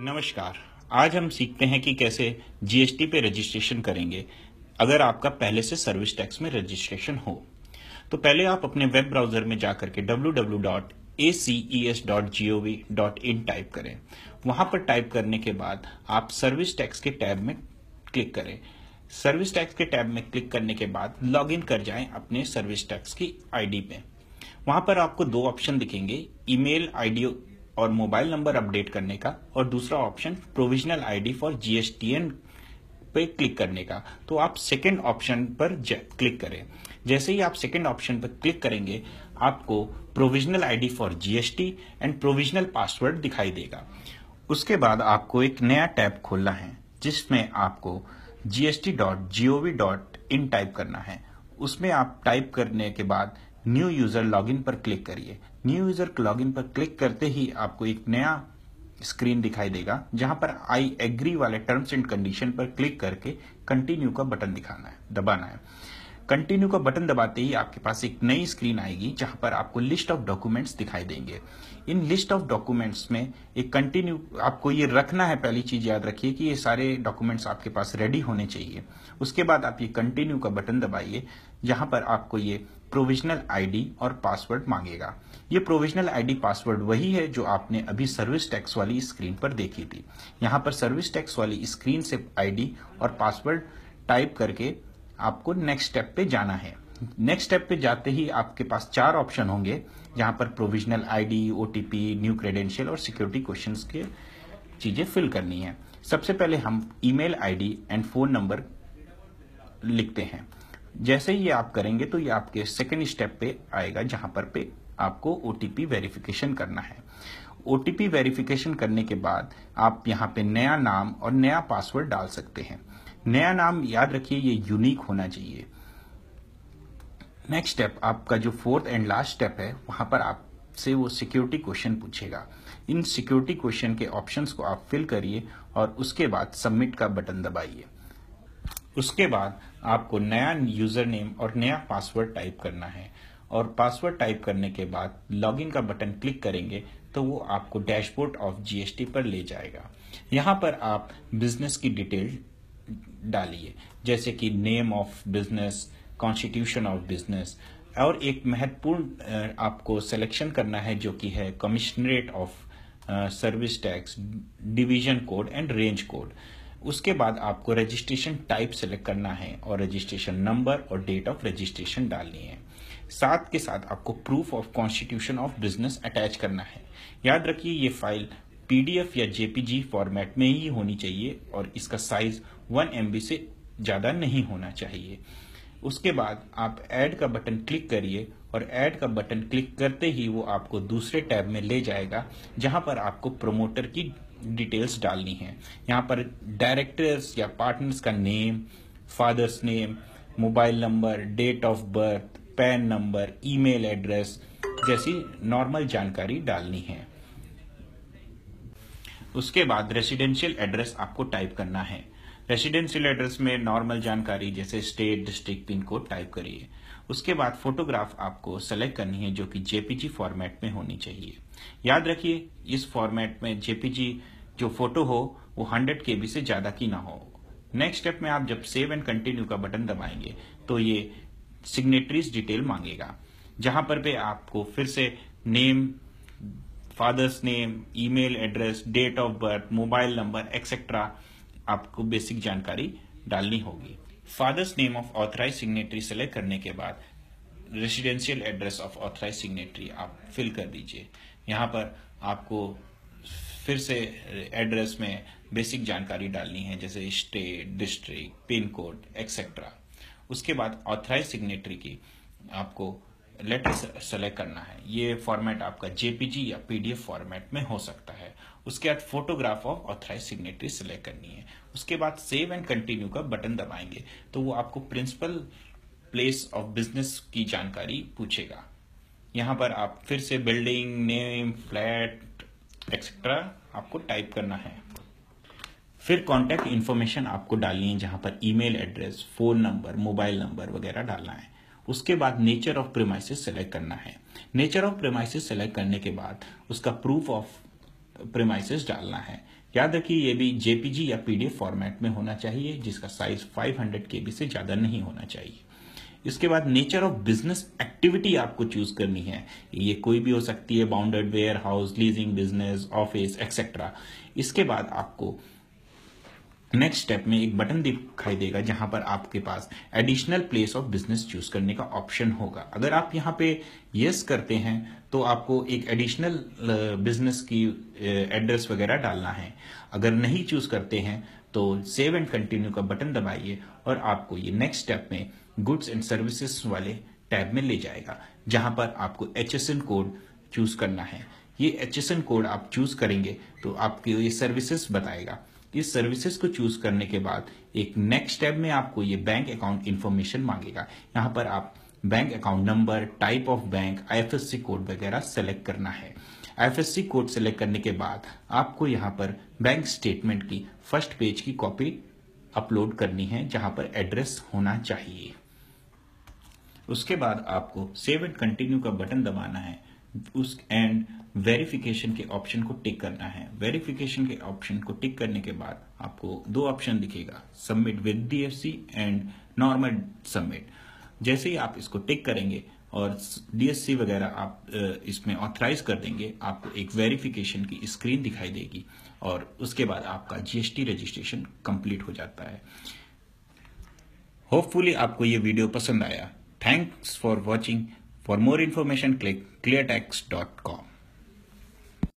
नमस्कार। आज हम सीखते हैं कि कैसे जीएसटी पे रजिस्ट्रेशन करेंगे अगर आपका पहले से सर्विस टैक्स में रजिस्ट्रेशन हो। तो पहले आप अपने वेब ब्राउजर में जाकर के www.aces.gov.in टाइप करें। वहां पर टाइप करने के बाद आप सर्विस टैक्स के टैब में क्लिक करें। सर्विस टैक्स के टैब में क्लिक करने के बाद लॉगिन कर जाएं अपने सर्विस टैक्स की आईडी पे। वहां पर आपको दो ऑप्शन दिखेंगे, ईमेल आईडी और मोबाइल नंबर अपडेट करने का, और दूसरा option provisional ID for GSTN पे क्लिक करने का। तो आप सेकंड ऑप्शन पर क्लिक करें। जैसे ही आप सेकंड ऑप्शन पर क्लिक करेंगे आपको provisional ID for GST and provisional password दिखाई देगा। उसके बाद आपको एक नया टैब खोलना है जिसमें आपको gst.gov.in टाइप करना है। उसमें आप टाइप करने के बाद न्यू यूजर लॉगिन पर क्लिक करिए। न्यू यूजर लॉगिन पर क्लिक करते ही आपको एक नया स्क्रीन दिखाई देगा जहां पर आई एग्री वाले टर्म्स एंड कंडीशन पर क्लिक करके कंटिन्यू का बटन दबाना है। कंटिन्यू का बटन दबाते ही आपके पास एक नई स्क्रीन आएगी जहां पर आपको लिस्ट ऑफ डॉक्यूमेंट्स दिखाई देंगे। इन लिस्ट ऑफ डॉक्यूमेंट्स में एक कंटिन्यू आपको ये रखना है। पहली चीज याद रखिए कि ये सारे डॉक्यूमेंट्स आपके पास रेडी होने चाहिए। उसके बाद आप ये कंटिन्यू का बटन दबाइए जहां पर आपको ये प्रोविजनल आईडी और पासवर्ड मांगेगा। ये प्रोविजनल आईडी पासवर्ड वही है जो आपने अभी सर्विस टैक्स वाली स्क्रीन पर देखी थी। यहाँ पर सर्विस टैक्स वाली स्क्रीन से आईडी और पासवर्ड टाइप करके आपको नेक्स्ट स्टेप पे जाना है। नेक्स्ट स्टेप पे जाते ही आपके पास चार ऑप्शन होंगे जहां पर provisional ID, OTP, new credential और सिक्योरिटी क्वेश्चंस के चीजें फिल करनी है। सबसे पहले हम email ID and phone number लिखते हैं। जैसे ही ये आप करेंगे तो ये आपके सेकंड स्टेप पे आएगा जहां पर पे आपको ओटीपी वेरिफिकेशन करना है। ओटीपी वेरिफिकेशन करने के बाद आप यहाँ पे नया नाम और नया पासवर्ड डाल सकते हैं। नया नाम याद रखिए ये यूनिक होना चाहिए। नेक्स्ट स्टेप आपका जो फोर्थ एंड लास्ट स्टेप है वहां पर आपसे वो सिक्योरिटी क्वेश्चन पूछेगा। इन सिक्योरिटी क्वेश्चन के ऑप्शंस को आप फिल करिए और उसके बाद सबमिट का बटन दबाइए। उसके बाद आपको नया यूजर नेम और नया पासवर्ड टाइप करना है और पासवर्ड टाइप करने के बाद लॉगिन का बटन क्लिक करेंगे तो वो आपको डैशबोर्ड ऑफ जीएसटी पर ले जाएगा। यहाँ पर आप बिजनेस की डिटेल डालिए जैसे कि name of business, constitution of business, और एक महत्वपूर्ण आपको सिलेक्शन करना है जो कि है commissionerate of service tax, division code and range code. उसके बाद आपको रजिस्ट्रेशन टाइप सेलेक्ट करना है और रजिस्ट्रेशन नंबर और डेट ऑफ रजिस्ट्रेशन डालनी है। साथ के साथ आपको proof of constitution of business attach करना है। याद रखिए ये फाइल पीडीएफ या जेपीजी फॉर्मेट में ही होनी चाहिए और इसका साइज 1 MB से ज्यादा नहीं होना चाहिए। उसके बाद आप ऐड का बटन क्लिक करिए और ऐड का बटन क्लिक करते ही वो आपको दूसरे टैब में ले जाएगा जहां पर आपको प्रमोटर की डिटेल्स डालनी है। यहाँ पर डायरेक्टर्स या पार्टनर्स का name, father's name, mobile number, date of birth, PAN number, email address जैसी नॉर्मल जानकारी डालनी है। उसके बाद रेसिडेंशियल एड्रेस आपको टाइप करना है। रेसिडेंशियल एड्रेस में नॉर्मल जानकारी जैसे state, district, pin code type करिए। उसके बाद फोटोग्राफ आपको सेलेक्ट करनी है जो कि जेपीजी फॉर्मेट में होनी चाहिए। याद रखिए इस फॉर्मेट में जेपीजी जो फोटो हो वो 100 KB से ज्यादा की ना हो। नेक्स्ट स्टेप में आप जब सेव एंड कंटिन्यू का बटन दबाएंगे तो ये सिग्नेटरीज डिटेल मांगेगा जहां पर पे आपको फिर से name, father's name, email address, date of birth, mobile number etcetera आपको बेसिक जानकारी डालनी होगी। Father's name of authorise signatory select करने के बाद residential address of authorise signatory आप फिल कर दीजिए। यहाँ पर आपको फिर से एड्रेस में बेसिक जानकारी डालनी है जैसे state, district, pin code etcetera. उसके बाद ऑथराइज सिग्नेटरी की आपको लेटर सेलेक्ट करना है। ये फॉर्मेट आपका जेपीजी या पीडीएफ फॉर्मेट में हो सकता है। उसके बाद photograph of authorise signatory select करनी है। उसके बाद सेव एंड कंटिन्यू का बटन दबाएंगे तो वो आपको प्रिंसिपल प्लेस ऑफ बिजनेस की जानकारी पूछेगा। यहाँ पर आप फिर से बिल्डिंग नेम, फ्लैट एक्सेट्रा आपको टाइप करना है। फिर कॉन्टैक्ट इन्फॉर्मेशन आपको डालनी है जहां पर email address, phone number, mobile number वगैरह डालना है। उसके बाद नेचर ऑफ प्रीमाइसेस सेलेक्ट करना है। नेचर ऑफ प्रीमाइसेस सेलेक्ट करने के बाद उसका प्रूफ ऑफ प्रीमाइसेस डालना है। याद रखिए ये भी जेपीजी या पीडीएफ फॉर्मेट में होना चाहिए, जिसका साइज 500 KB से ज्यादा नहीं होना चाहिए। इसके बाद नेचर ऑफ बिजनेस एक्टिविटी आपको चूज करनी है। ये कोई भी हो सकती है, bounded warehouse, leasing business, office etcetera. इसके बाद आपको नेक्स्ट स्टेप में एक बटन दिखाई देगा जहां पर आपके पास additional place of business choose करने का ऑप्शन होगा। अगर आप यहां पे यस करते हैं तो आपको एक एडिशनल बिजनेस की एड्रेस वगैरह डालना है। अगर नहीं चूज करते हैं तो सेव एंड कंटिन्यू का बटन दबाइए और आपको ये नेक्स्ट स्टेप में गुड्स एंड सर्विसेज वाले टैब में ले जाएगा, जहां पर आपको HSN कोड चूज करना है। ये HSN कोड आप चूज करेंगे तो आपको ये सर्विसेज बताएगा। इस सर्विसेज को चूज करने के बाद एक नेक्स्ट टैब में आपको ये बैंक अकाउंट इंफॉर्मेशन मांगेगा। यहां पर आप bank account number, type of bank, IFSC code वगैरह सेलेक्ट करना है। IFSC कोड सेलेक्ट करने के बाद आपको यहां पर बैंक स्टेटमेंट की फर्स्ट पेज की कॉपी अपलोड करनी है, जहां पर एड्रेस होना चाहिए। उसके बाद आपको सेव एंड कंटिन्यू का बटन दबाना है उस एंड वेरिफिकेशन के ऑप्शन को टिक करना है। वेरिफिकेशन के ऑप्शन को टिक करने के बाद आपको दो ऑप्शन दिखेगा, submit with DFC and normal submit. जैसे ही आप इसको टिक करेंगे और DSC वगैरह आप इसमें ऑथराइज कर देंगे, आपको एक वेरिफिकेशन की स्क्रीन दिखाई देगी और उसके बाद आपका GST रजिस्ट्रेशन कंप्लीट हो जाता है। होपफुली आपको ये वीडियो पसंद आया। Thanks for watching. For more information, click cleartext.com.